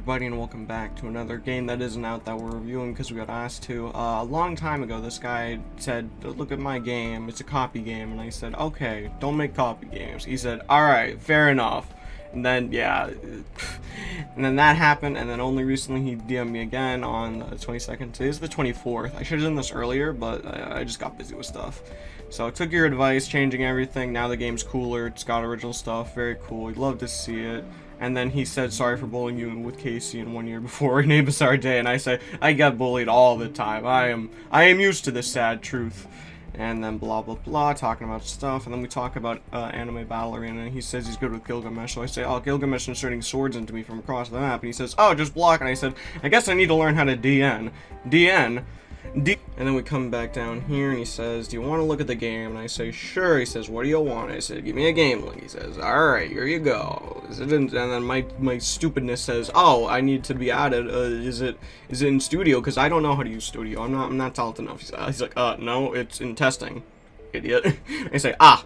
everybody, and welcome back to another game that isn't out that we're reviewing because we got asked to. A long time ago, this guy said, look at my game, it's a copy game, and I said, okay, don't make copy games. He said, alright, fair enough. And then, yeah, and then that happened, and then only recently he DM'd me again on the 22nd. Today's the 24th. I should have done this earlier, but I just got busy with stuff. So I took your advice, changing everything. Now the game's cooler, it's got original stuff, very cool, we'd love to see it. And then he said, sorry for bullying you with Casey in 1 year before Name is our day, and I say, I get bullied all the time. I am used to this sad truth. And then blah blah blah, talking about stuff, and then we talk about anime battle arena, and he says he's good with Gilgamesh, so I say, oh, Gilgamesh inserting swords into me from across the map, and he says, oh, just block, and I said, I guess I need to learn how to DN. And then we come back down here, and he says, do you want to look at the game? And I say, sure. He says, what do you want? I said, give me a game link. He says, alright, here you go. And then my stupidness says, oh, I need to be added. Is it in studio? Because I don't know how to use studio. I'm not talented enough. He's like, no, it's in testing, idiot. I say, ah.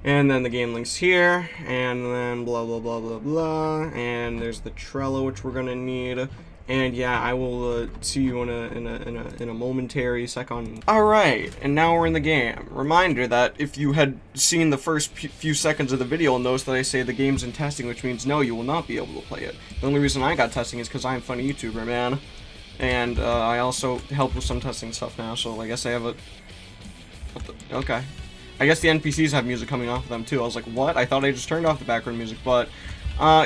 And then the game link's here, and then blah blah blah blah blah, and there's the Trello, which we're gonna need. And yeah, I will see you in a momentary second. Alright, and now we're in the game. Reminder that if you had seen the first few seconds of the video, notice that I say the game's in testing, which means no, you will not be able to play it. The only reason I got testing is because I'm a funny YouTuber, man. And I also help with some testing stuff now, so I guess I have a... Okay. I guess the NPCs have music coming off of them too. I was like, what? I thought I just turned off the background music, but...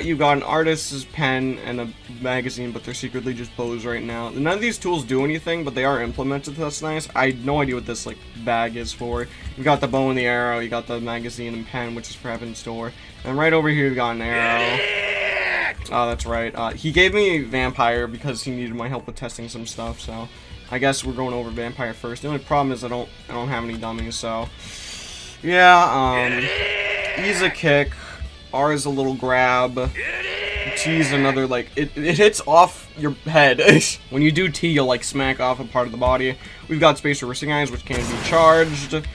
you got an artist's pen and a magazine, but they're secretly just bows right now. None of these tools do anything, but they are implemented, that's nice. I had no idea what this, like, bag is for. You got the bow and the arrow, you got the magazine and pen, which is for Heaven's Door. And right over here, you got an arrow. Oh, that's right. He gave me Vampire because he needed my help with testing some stuff, so... I guess we're going over Vampire first. The only problem is I don't have any dummies, so... Yeah, E's a kick. R is a little grab. T is another, like, it hits off your head. When you do T, you'll, like, smack off a part of the body. We've got Space Reversing Eyes, which can be charged.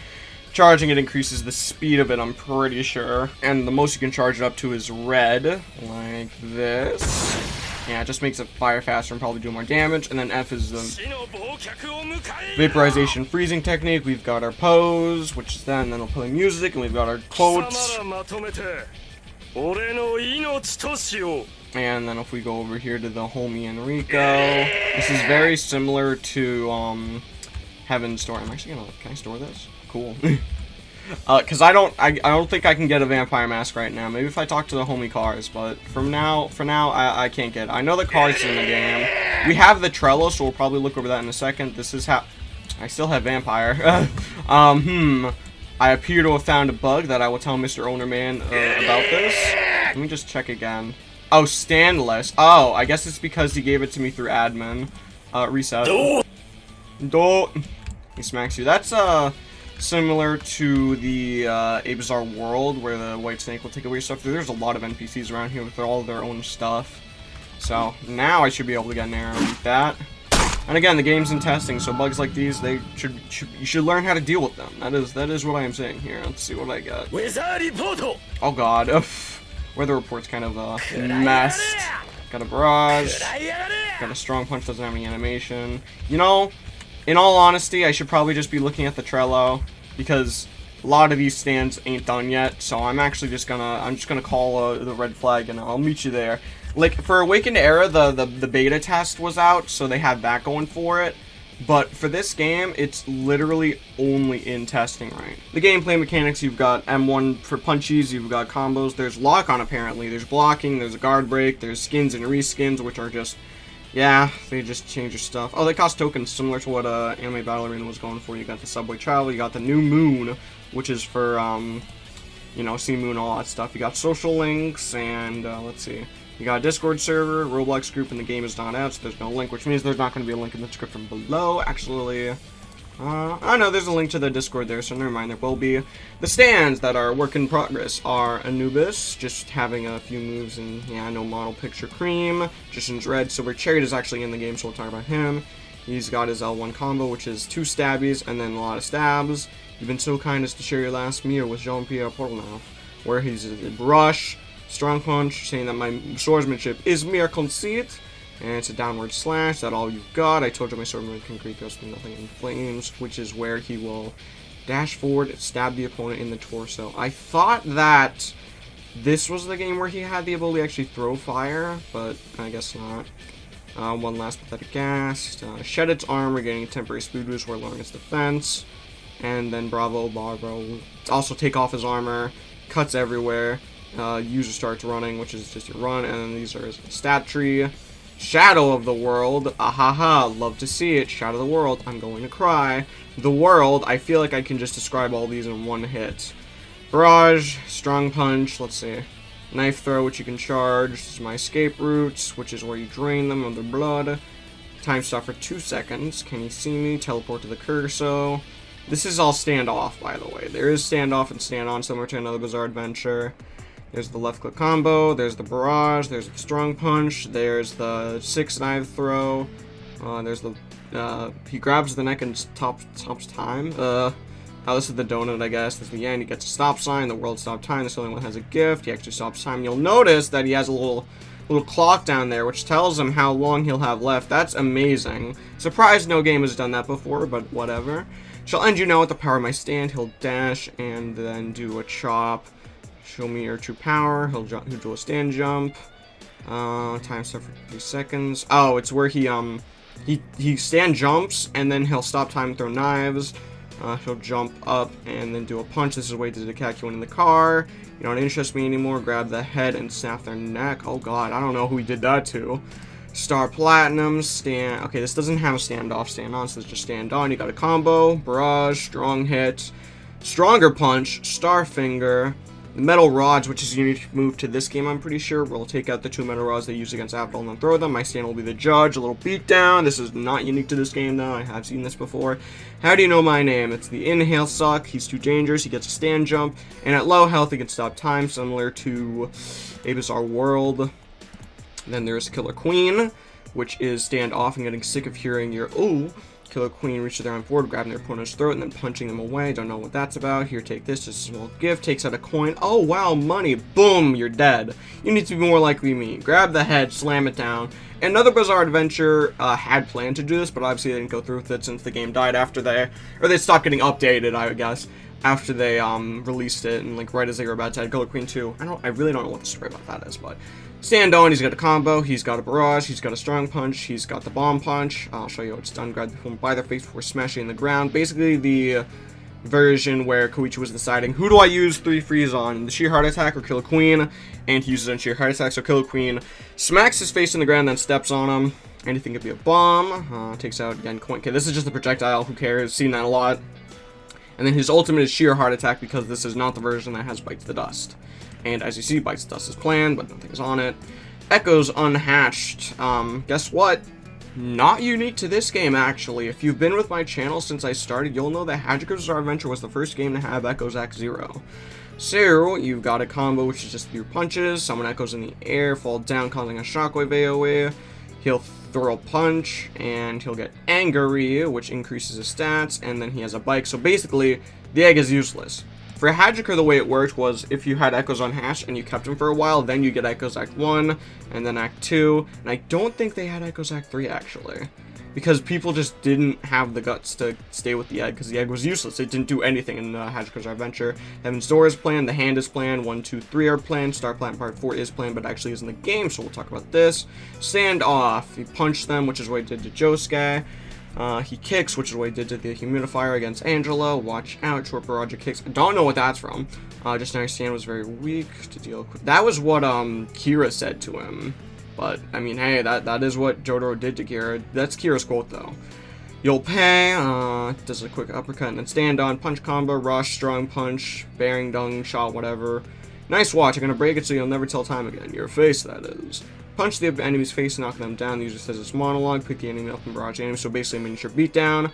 Charging it increases the speed of it, I'm pretty sure. And the most you can charge it up to is red, like this. Yeah, it just makes it fire faster and probably do more damage. And then F is the Vaporization Freezing Technique. We've got our pose, which is then we'll play music, and we've got our quotes. And then if we go over here to the homie Enrico, this is very similar to Heaven's Door. I'm actually gonna, can I store this? Cool. Cause I don't think I can get a vampire mask right now. Maybe if I talk to the homie Cars, but for now I can't get it. I know the Cars in the game. We have the Trello, so we'll probably look over that in a second. This is how I still have vampire. I appear to have found a bug that I will tell Mr. Ownerman about this. Let me just check again. Oh, standless. Oh, I guess it's because he gave it to me through admin. Reset. He smacks you. That's similar to the A Bizarre World, where the White Snake will take away your stuff. There's a lot of NPCs around here with all their own stuff. So now I should be able to get an arrow and beat that. And again, the game's in testing, so bugs like these, you should learn how to deal with them. That is what I am saying here. Let's see what I got. Oh god. Weather report's kind of messed. Got a barrage. Got a strong punch, doesn't have any animation. You know, in all honesty, I should probably just be looking at the Trello, because a lot of these stands ain't done yet. So I'm actually just gonna call the red flag, and I'll meet you there. Like, for Awakened Era, the beta test was out, so they had that going for it. But for this game, it's literally only in testing, right? The gameplay mechanics, you've got M1 for punchies, you've got combos, there's lock-on apparently, there's blocking, there's a guard break, there's skins and reskins, which are just, yeah, they just change your stuff. Oh, they cost tokens, similar to what Anime Battle Arena was going for. You got the Subway Travel, you got the New Moon, which is for, you know, Sea Moon, all that stuff. You got social links, and, let's see. You got a Discord server, Roblox group, and the game is not out, so there's no link, which means there's not going to be a link in the description below. Actually, oh no, there's a link to the Discord there, so never mind, there will be. The stands that are work in progress are Anubis, just having a few moves, and yeah, no model picture cream, Justin's red, Silver Chariot is actually in the game, so we'll talk about him. He's got his L1 combo, which is 2 stabbies, and then a lot of stabs. You've been so kind as to share your last meal with Jean-Pierre Portneuf, where he's a brush, Strong Punch, saying that my swordsmanship is mere conceit. And it's a downward slash, that's all you've got. I told you my swordsman can create goes from nothing in flames, which is where he will dash forward, stab the opponent in the torso. I thought that this was the game where he had the ability to actually throw fire, but I guess not. One last pathetic cast. Shed its armor, getting a temporary speed boost while lowering its defense. And then Bravo also take off his armor, cuts everywhere. User starts running, which is just your run, and then these are his stat tree. Shadow of the World, ahaha, love to see it. Shadow of the World, I'm going to cry. The World, I feel like I can just describe all these in one hit. Barrage, Strong Punch, let's see. Knife Throw, which you can charge. This is my escape routes, which is where you drain them of their blood. Time Stop for 2 seconds. Can you see me? Teleport to the cursor. This is all standoff, by the way. There is standoff and stand on, similar to another Bizarre Adventure. There's the left click combo, there's the barrage, there's the strong punch, there's the 6 knife throw, there's the, he grabs the neck and stops time. This is the donut, I guess. There's the end, he gets a stop sign, the world stop time, this only one has a gift, he actually stops time. You'll notice that he has a little clock down there, which tells him how long he'll have left. That's amazing. Surprised no game has done that before, but whatever. Shall end you now with the power of my stand. He'll dash and then do a chop. Show me your true power. He'll do a stand jump. Time stop for 3 seconds. Oh, it's where he stand jumps and then he'll stop time and throw knives. He'll jump up and then do a punch. This is a way to decact you in the car. You don't interest me anymore. Grab the head and snap their neck. Oh god, I don't know who he did that to. Star Platinum, stand. Okay, this doesn't have a standoff, stand on, so it's just stand on. You got a combo, barrage, strong hit, stronger punch, star finger. The metal rods, which is a unique move to this game, I'm pretty sure. We'll take out the 2 metal rods they use against Abdul and then throw them. My stand will be the judge. A little beatdown. This is not unique to this game, though. I have seen this before. How do you know my name? It's the inhale suck. He's too dangerous. He gets a stand jump. And at low health, he can stop time, similar to A Bizarre World. Then there's Killer Queen, which is stand off and getting sick of hearing your ooh. Killer Queen reaches their arm forward, grabbing their opponent's throat, and then punching them away. Don't know what that's about. Here, take this. Just a small gift. Takes out a coin. Oh, wow, money. Boom, you're dead. You need to be more like me. Grab the head, slam it down. Another Bizarre Adventure had planned to do this, but obviously they didn't go through with it since the game died after they stopped getting updated, I guess, after they released it, and like right as they were about to add Killer Queen 2. I really don't know what the story about that is, but stand on, he's got a combo, he's got a barrage, he's got a strong punch, he's got the bomb punch. I'll show you how it's done. Grab the opponent by their face before smashing in the ground. Basically the version where Koichi was deciding, who do I use 3 freeze on, the sheer heart attack or Killer Queen? And he uses it on sheer heart attack, so Killer Queen smacks his face in the ground, then steps on him. Anything could be a bomb. Takes out again coin. Okay, this is just a projectile, who cares? Seen that a lot. And then his ultimate is sheer heart attack, because this is not the version that has Bites the Dust. And as you see, Bites the Dust is planned, but nothing's on it. Echoes Unhatched. Guess what? Not unique to this game, actually. If you've been with my channel since I started, you'll know that Hajiko's Bizarre Adventure was the first game to have Echo Zack 0. So, you've got a combo, which is just 3 punches. Summon echoes in the air, fall down, causing a shockwave AoE. He'll throw a punch, and he'll get angry, which increases his stats, and then he has a bike. So basically, the egg is useless. For Hajiko, the way it worked was if you had Echoes Unhatched and you kept him for a while, then you get Echoes Act 1, and then Act 2, and I don't think they had Echoes Act 3, actually. Because people just didn't have the guts to stay with the egg, because the egg was useless. It didn't do anything in Hajiko's Adventure. Heaven's Door is planned, the Hand is planned, 1, 2, 3 are planned, Star Planet Part 4 is planned, but actually isn't the game, so we'll talk about this. Stand Off, he punched them, which is what he did to Josuke. He kicks, which is what he did to the humidifier against Angela. Watch out, short barrage of kicks. I don't know what that's from. Just understand was very weak to deal with. That was what Kira said to him. But I mean, hey, that is what Jojo did to Kira. That's Kira's quote though. You'll pay. Does a quick uppercut and then stand on, punch combo, rush, strong punch, bearing, dung, shot, whatever. Nice watch. I'm gonna break it so you'll never tell time again. Your face, that is. Punch the enemy's face, knock them down. The user says it's monologue. Pick the enemy up and barrage enemy. So basically, miniature beatdown.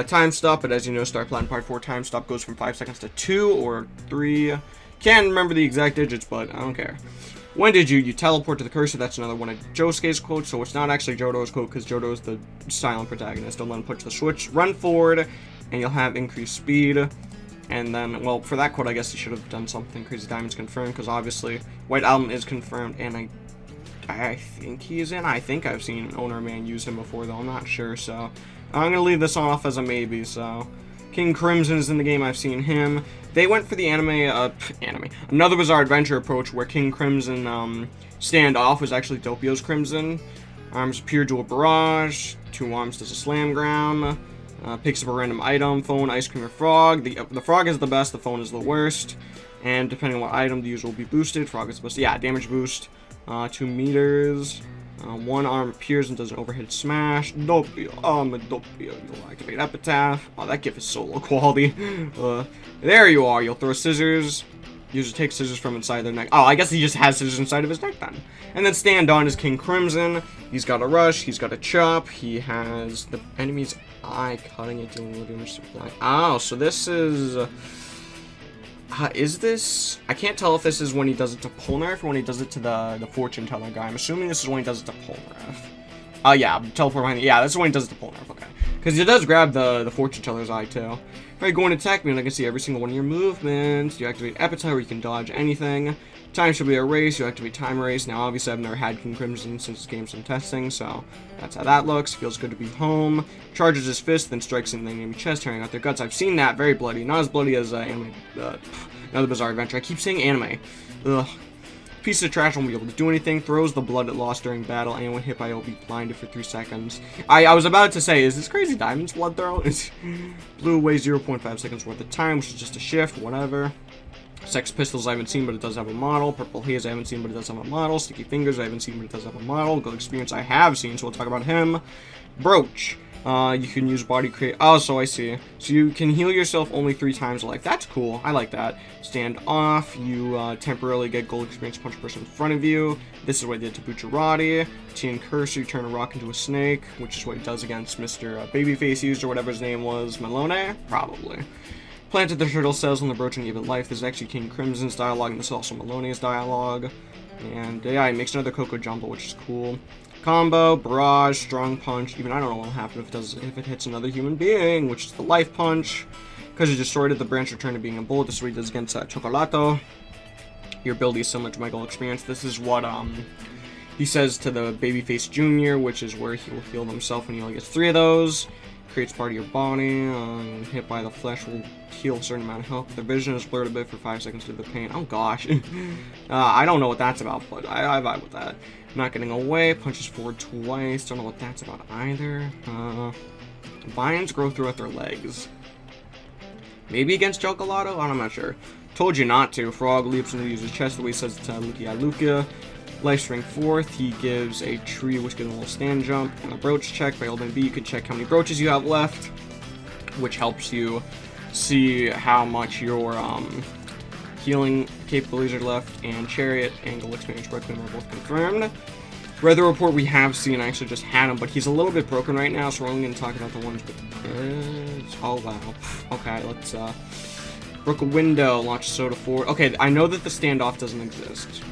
Time stop, but as you know, Star Planet Part 4 time stop goes from 5 seconds to 2 or 3. Can't remember the exact digits, but I don't care. When did you teleport to the cursor? That's another one of Josuke's quotes, so it's not actually Jojo's quote, because Jojo is the silent protagonist. Don't let him push the switch. Run forward, and you'll have increased speed. And then, well, for that quote, I guess he should have done something. Crazy Diamond's confirmed, because obviously White Album is confirmed, and I think he's in. I think I've seen Owner Man use him before, though. I'm not sure, so I'm gonna leave this off as a maybe. So King Crimson is in the game. I've seen him. They went for the Another Bizarre Adventure approach, where King Crimson standoff was actually Doppio's Crimson. Arms appear to a barrage. 2 arms does a slam ground. Picks up a random item, phone, ice cream, or frog. The frog is the best, the phone is the worst. And depending on what item, the user will be boosted. Frog is the best. Yeah, damage boost. 2 meters. 1 arm appears and does an overhead smash. Doppio. Doppio. You'll activate Epitaph. Oh, that gif is so low quality. There you are. You'll throw scissors. User takes scissors from inside their neck. Oh, I guess he just has scissors inside of his neck then. And then stand on is King Crimson. He's got a rush. He's got a chop. He has the enemy's eye cutting it, dealing with damage supply. Oh, so this is this? I can't tell if this is when he does it to Polnareff or when he does it to the fortune teller guy. I'm assuming this is when he does it to Polnareff. Yeah, teleport behind. Yeah, this is when he does it to Polnareff. Okay, because he does grab the fortune teller's eye too. Alright, go and attack me, and I can see every single one of your movements. You activate Appetite, where you can dodge anything. Time should be a race. You activate Time Race. Now, obviously, I've never had King Crimson since this game's in testing, so that's how that looks. Feels good to be home. Charges his fist, then strikes in the enemy chest, tearing out their guts. I've seen that. Very bloody. Not as bloody as anime. Another Bizarre Adventure. I keep saying anime. Ugh. Piece of trash won't be able to do anything. Throws the blood it lost during battle. Anyone hit by it will be blinded for 3 seconds. I was about to say, is this Crazy Diamond's blood throw? Blue weighs 0.5 seconds worth of time, which is just a shift, whatever. Sex Pistols I haven't seen, but it does have a model. Purple Haze I haven't seen, but it does have a model. Sticky Fingers I haven't seen, but it does have a model. Good Experience I have seen, so we'll talk about him. Brooch. You can use body create. Oh, so I see. So you can heal yourself only 3 times a life. That's cool. I like that. Stand off. You temporarily get gold experience punch a person in front of you. This is what he did to Bucciarati. T Cursor, you turn a rock into a snake, which is what he does against Mr. Babyface user, whatever his name was. Malone? Probably. Planted the turtle cells on the brooch and gave it life. This is actually King Crimson's dialogue, and this is also Malone's dialogue. And yeah, he makes another Coco Jumbo, which is cool. Combo, barrage, strong punch. Even I don't know what will happen if it hits another human being, which is the life punch. Because you destroyed it, the branch returned to being a bullet. This is what he does against Chocolato. Your ability is similar to my goal experience. This is what he says to the Babyface Jr., which is where he will heal himself when he only gets 3 of those. Creates part of your body. Hit by the flesh will heal a certain amount of health. The vision is blurred a bit for 5 seconds due to the pain. Oh gosh. I don't know what that's about, but I vibe with that. Not getting away. Punches forward twice. Don't know what that's about either. Vines grow throughout their legs. Maybe against Chocolato? I'm not sure. Told you not to. Frog leaps into the user's chest the way he says to Lukia. Life strength 4th. He gives a tree which gives a little stand jump. And a brooch check. By holding B, you can check how many brooches you have left, which helps you see how much your healing capabilities are left. And Chariot and Gold Experience Requiem are both confirmed. Weather Report we have seen. I actually just had him, but he's a little bit broken right now, so we're only going to talk about the ones with oh wow. Okay, let's broke a window, launch soda forward. Okay, I know that the standoff doesn't exist.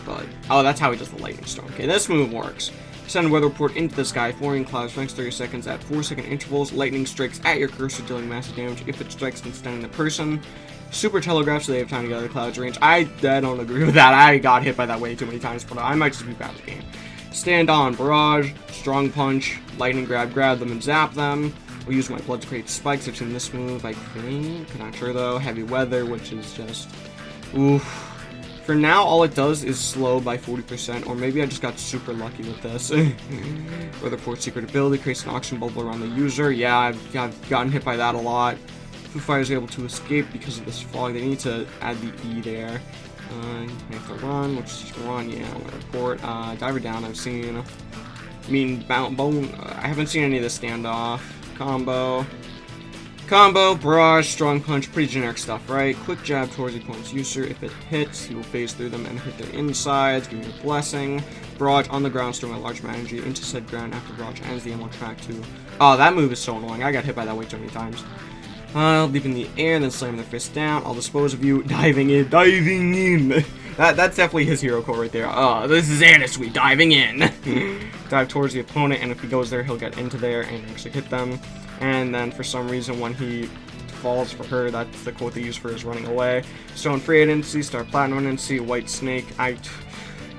But, oh, that's how he does the lightning storm. Okay, this move works. Send weather report into the sky, forming clouds for the next 30 seconds at 4-second intervals. Lightning strikes at your cursor, dealing massive damage. If it strikes, then stunning the person. Super telegraph, so they have time to get out of the clouds range. I don't agree with that. I got hit by that way too many times, but I might just be bad at the game. Stand on, barrage, strong punch, lightning grab them and zap them. We'll use my blood to create spikes. I've seen this move, I think. I'm not sure though. Heavy weather, which is just oof. For now, all it does is slow by 40%, or maybe I just got super lucky with this. Weather Report secret ability creates an oxygen bubble around the user. Yeah, I've gotten hit by that a lot. Foo Fighters are able to escape because of this fog. They need to add the E there. You have to run, which is just run. Yeah, Weather Report. Diver down. I've seen. I mean, bone. I haven't seen any of the standoff. Combo, barrage, strong punch, pretty generic stuff, right? Quick jab towards the opponent's user. If it hits, he will phase through them and hit their insides, giving you a blessing. Barrage on the ground, storing a large amount of energy into said ground after barrage ends. The ammo track too. Oh, that move is so annoying. I got hit by that way too many times. Leap in the air, then slam their fist down. I'll dispose of you. Diving in. That's definitely his hero code right there. This is Anasweet, diving in. Dive towards the opponent, and if he goes there, he'll get into there and actually hit them. And then for some reason, when he falls for her. That's the quote they use for his running away. Stone free agency, star platinum agency, white snake.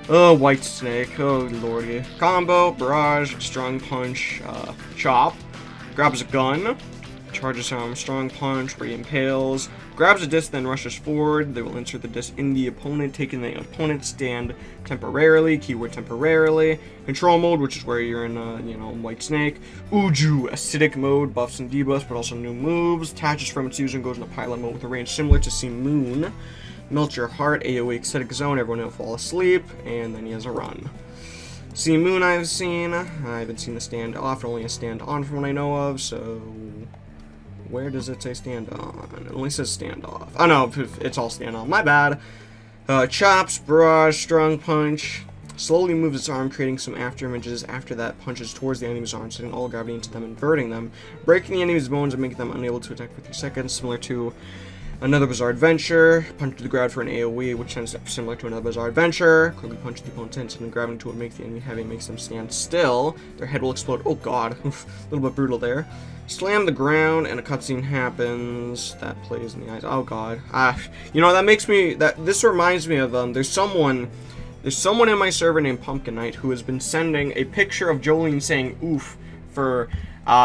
Oh, white snake. Oh, lordy. Combo, barrage, strong punch, chop. Grabs a gun. Charges arm, strong punch, where he impales. Grabs a disc, then rushes forward. They will insert the disc in the opponent, taking the opponent's stand temporarily. Keyword temporarily. Control mode, which is where you're in, white snake. Uju, acidic mode, buffs and debuffs, but also new moves. Attaches from its user and goes into pilot mode with a range similar to See Moon. Melt Your Heart, AoE acidic zone, everyone will fall asleep, and then he has a run. See Moon I've seen. I haven't seen the stand off, only a stand on from what I know of, so... Where does it say stand on? It only says stand off. Oh no, it's all stand on. My bad. Chops, barrage, strong punch. Slowly moves its arm, creating some after images. After that, punches towards the enemy's arm, sending all gravity into them, inverting them, breaking the enemy's bones and making them unable to attack for 3 seconds, similar to Another Bizarre Adventure. Punch to the ground for an AoE, which tends to be similar to Another Bizarre Adventure. Quickly punch the opponent's head, sending gravity to it, make the enemy heavy, makes them stand still. Their head will explode. Oh god, a little bit brutal there. Slam the ground, and a cutscene happens. That plays in the eyes. Oh god. That makes me. This reminds me of There's someone in my server named Pumpkin Knight who has been sending a picture of Jolene saying "oof" for.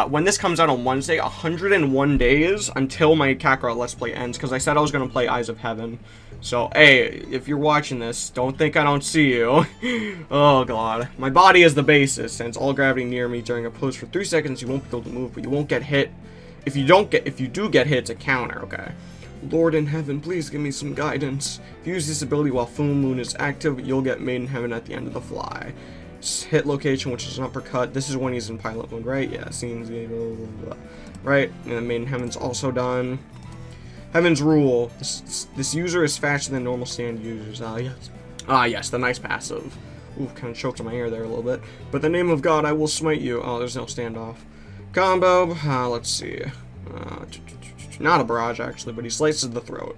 When this comes out on Wednesday, 101 days until my Kakarot Let's Play ends, because I said I was going to play Eyes of Heaven. So, hey, if you're watching this, don't think I don't see you. Oh, God. My body is the basis. Sends all gravity near me during a pose for 3 seconds. You won't be able to move, but you won't get hit. If you do get hit, it's a counter, okay? Lord in Heaven, please give me some guidance. If you use this ability while Full Moon is active, you'll get Made in Heaven at the end of the fly. Hit location, which is an uppercut. This is when he's in pilot mode, right? Yeah, scenes, right? And then Made in Heaven's also done. Heaven's Rule. This user is faster than normal stand users. Yes. Yes, the nice passive. Ooh, kind of choked on my ear there a little bit. But the name of God, I will smite you. Oh, there's no standoff. Combo. Let's see. Not a barrage, actually, but he slices the throat.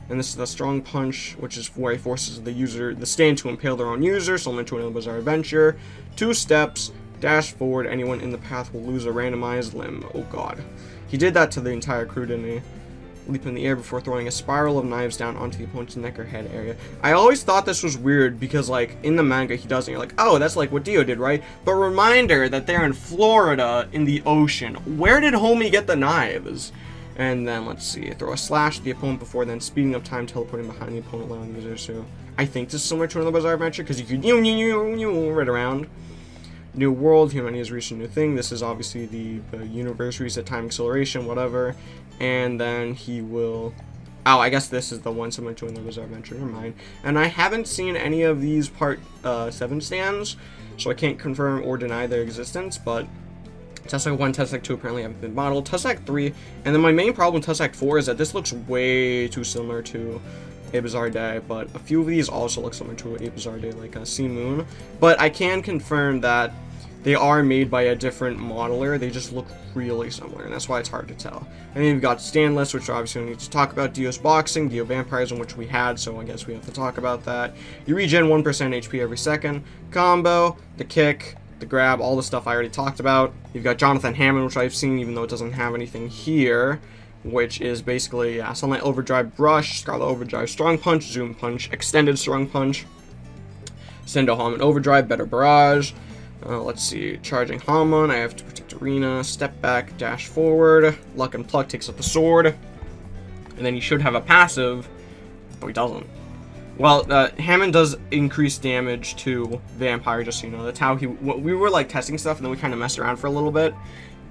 And this is the strong punch, which is where he forces the stand to impale their own user, similar to Another Bizarre Adventure. 2 steps, dash forward, anyone in the path will lose a randomized limb. Oh god. He did that to the entire crew, didn't he? Leap in the air before throwing a spiral of knives down onto the opponent's neck or head area. I always thought this was weird because, like, in the manga he does it. You're like, oh, that's like what Dio did, right? But reminder that they're in Florida in the ocean. Where did homie get the knives? And then, let's see, throw a slash at the opponent before then speeding up time, teleporting behind the opponent, allowing the user to... I think this is similar to Another Bizarre Adventure, because you can right around. New world, humanity has reached a new thing. This is obviously the universe reset, time acceleration, whatever. And then he will... Oh, I guess this is the one similar to Another Bizarre Adventure, never mind. And I haven't seen any of these Part 7 stands, so I can't confirm or deny their existence, but... Tesseract 1, Tesseract 2 apparently haven't been modeled. Tesseract 3, and then my main problem with Tesseract 4 is that this looks way too similar to A Bizarre Day, but a few of these also look similar to A Bizarre Day, like See Moon. But I can confirm that they are made by a different modeler. They just look really similar, and that's why it's hard to tell. And then you've got stand lists, which obviously we need to talk about. Dio's Boxing, Dio Vampires, which we had, so I guess we have to talk about that. You regen 1% HP every second. Combo, the kick, the grab, all the stuff I already talked about. You've got Jonathan Hammond, which I've seen, even though it doesn't have anything here, which is basically Sunlight Overdrive Brush, Scarlet Overdrive Strong Punch, Zoom Punch, Extended Strong Punch, Sendo Hammond Overdrive, Better Barrage. Let's see, Charging Hammond, I have to protect Arena, Step Back, Dash Forward, Luck and Pluck takes up the sword, and then he should have a passive, but he doesn't. Well, Hammond does increase damage to Vampire, just so you know. That's how we were, like, testing stuff, and then we kind of messed around for a little bit.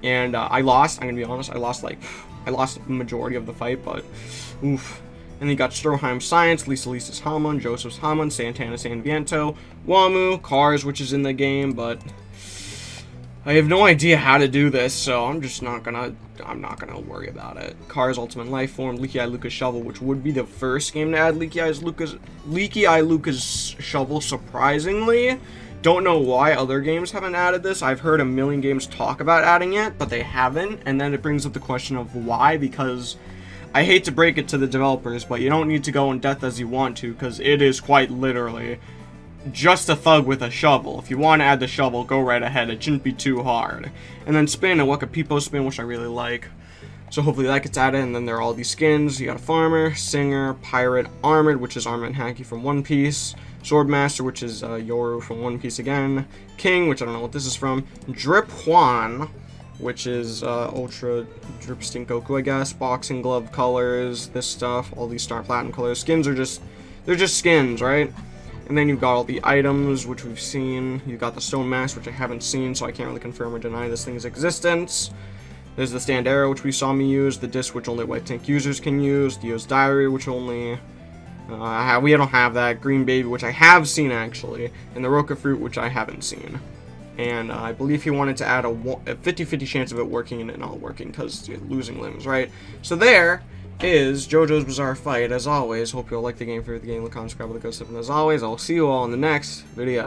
And I lost, I'm going to be honest. I lost the majority of the fight, but oof. And then you got Stroheim Science, Lisa's Hammond, Joseph's Hammond, Santana San Viento, Wamu, Cars, which is in the game, but I have no idea how to do this, so I'm not gonna worry about it. Cars Ultimate Life Form, Leaky Eye Lucas Shovel, which would be the first game to add Leaky Eye Lucas Shovel, surprisingly. Don't know why other games haven't added this. I've heard a million games talk about adding it, but they haven't. And then it brings up the question of why, because I hate to break it to the developers, but you don't need to go in depth as you want to, because it is quite literally just a thug with a shovel. If you want to add the shovel, go right ahead. It shouldn't be too hard. And then spin and Wakapipo spin, which I really like. So hopefully that gets added, and then there are all these skins. You got a Farmer, Singer, Pirate, Armored, which is Armored and Haki from One Piece, Swordmaster, which is Yoru from One Piece again, King, which I don't know what this is from, Drip Juan, which is Ultra Drip Stink Goku, I guess, Boxing Glove colors, this stuff, all these Star Platinum colors. Skins are they're just skins, right? And then you've got all the items, which we've seen. You've got the Stone Mask, which I haven't seen, so I can't really confirm or deny this thing's existence. There's the Stand Arrow, which we saw me use, the disc, which only White Tank users can use, Dio's Diary, which only, we don't have that, Green Baby, which I have seen actually, and the Roca Fruit, which I haven't seen. And I believe he wanted to add a 50-50 chance of it working and it not working, because losing limbs, right? So there is JoJo's Bizarre Fight. As always, hope you all like the game. If you like the game, leave a comment, subscribe, with the ghost, and as always, I will see you all in the next video.